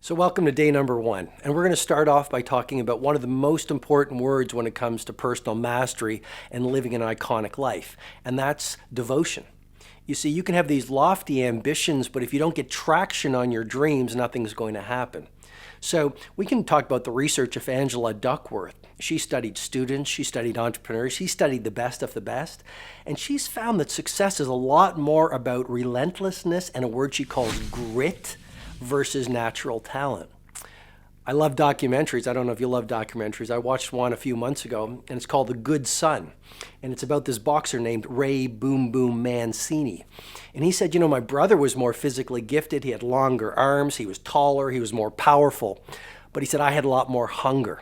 So welcome to day number 1, and we're going to start off by talking about one of the most important words when it comes to personal mastery and living an iconic life, and that's devotion. You see, you can have these lofty ambitions, but if you don't get traction on your dreams, nothing's going to happen. So we can talk about the research of Angela Duckworth. She studied students, she studied entrepreneurs, she studied the best of the best, and she's found that success is a lot more about relentlessness and a word she calls grit versus natural talent. I love documentaries. I don't know if you love documentaries. I watched one a few months ago, and it's called The Good Son. And it's about this boxer named Ray Boom Boom Mancini. And he said, you know, my brother was more physically gifted. He had longer arms. He was taller. He was more powerful. But he said, I had a lot more hunger.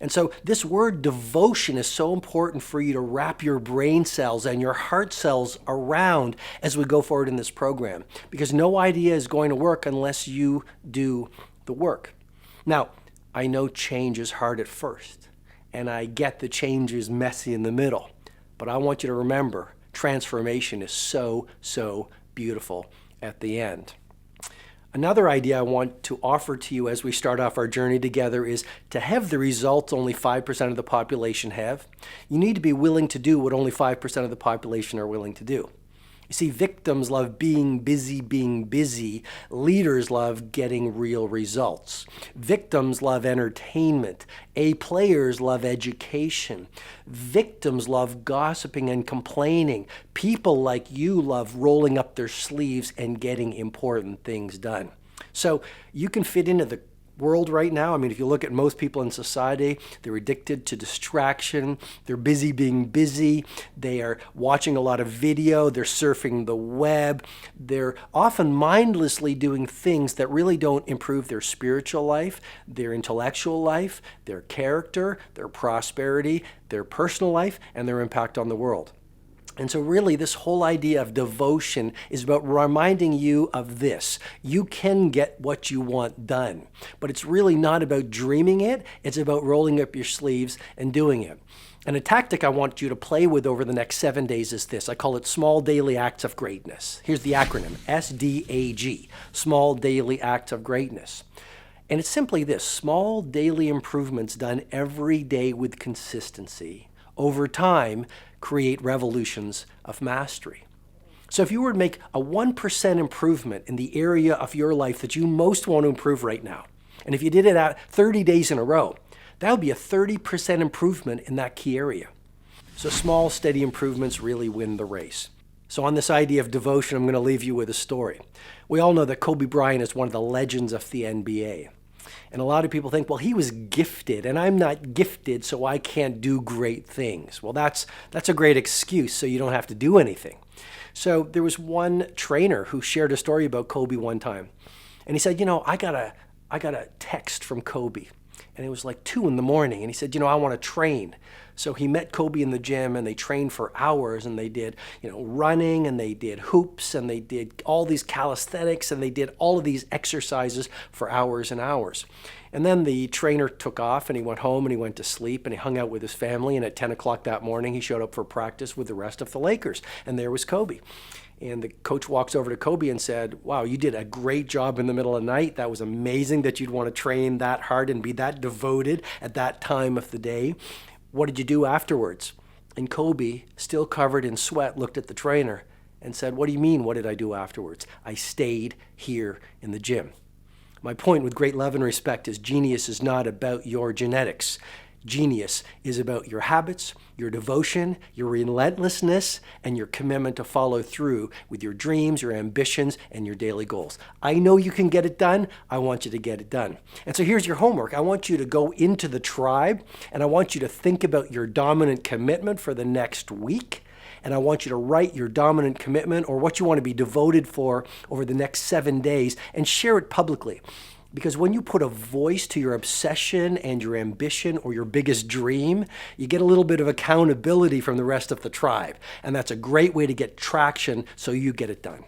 And so this word devotion is so important for you to wrap your brain cells and your heart cells around as we go forward in this program, because no idea is going to work unless you do the work. Now, I know change is hard at first, and I get the change is messy in the middle, but I want you to remember transformation is so beautiful at the end. Another idea I want to offer to you as we start off our journey together is to have the results only 5% of the population have. You need to be willing to do what only 5% of the population are willing to do. You see, victims love being busy. Leaders love getting real results. Victims love entertainment. A players love education. Victims love gossiping and complaining. People like you love rolling up their sleeves and getting important things done. So you can fit into the world right now. I mean, if you look at most people in society, they're addicted to distraction. They're busy being busy. They are watching a lot of video. They're surfing the web. They're often mindlessly doing things that really don't improve their spiritual life, their intellectual life, their character, their prosperity, their personal life, and their impact on the world. And so really this whole idea of devotion is about reminding you of this. You can get what you want done, but it's really not about dreaming it. It's about rolling up your sleeves and doing it. And a tactic I want you to play with over the next 7 days is this. I call it Small Daily Acts of Greatness. Here's the acronym, SDAG, Small Daily Acts of Greatness. And it's simply this: small daily improvements done every day with consistency over time create revolutions of mastery. So if you were to make a 1% improvement in the area of your life that you most want to improve right now, and if you did it at 30 days in a row, that would be a 30% improvement in that key area. So small, steady improvements really win the race. So on this idea of devotion, I'm going to leave you with a story. We all know that Kobe Bryant is one of the legends of the NBA. And a lot of people think, well, he was gifted, and I'm not gifted, so I can't do great things. Well, that's a great excuse, so you don't have to do anything. So there was one trainer who shared a story about Kobe one time. And he said, you know, I got a text from Kobe. And it was like 2 in the morning. And he said, you know, I want to train. So he met Kobe in the gym, and they trained for hours, and they did, you know, running, and they did hoops, and they did all these calisthenics, and they did all of these exercises for hours and hours. And then the trainer took off, and he went home, and he went to sleep, and he hung out with his family. And at 10 o'clock that morning, he showed up for practice with the rest of the Lakers. And there was Kobe. And the coach walks over to Kobe and said, wow, you did a great job in the middle of the night. That was amazing that you'd want to train that hard and be that devoted at that time of the day. What did you do afterwards? And Kobe, still covered in sweat, looked at the trainer and said, what do you mean, what did I do afterwards? I stayed here in the gym. My point, with great love and respect, is genius is not about your genetics. Genius is about your habits, your devotion, your relentlessness, and your commitment to follow through with your dreams, your ambitions, and your daily goals. I know you can get it done. I want you to get it done. And so here's your homework. I want you to go into the tribe, and I want you to think about your dominant commitment for the next week. And I want you to write your dominant commitment, or what you want to be devoted for over the next 7 days, and share it publicly. Because when you put a voice to your obsession and your ambition or your biggest dream, you get a little bit of accountability from the rest of the tribe. And that's a great way to get traction so you get it done.